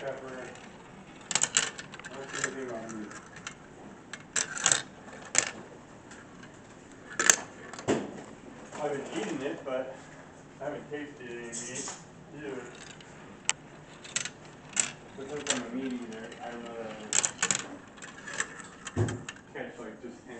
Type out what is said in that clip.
pepper. What's anything on meat? I've been eating it, but I haven't tasted any meat either. But since I'm a meat eater, I don't know that I would catch like just 10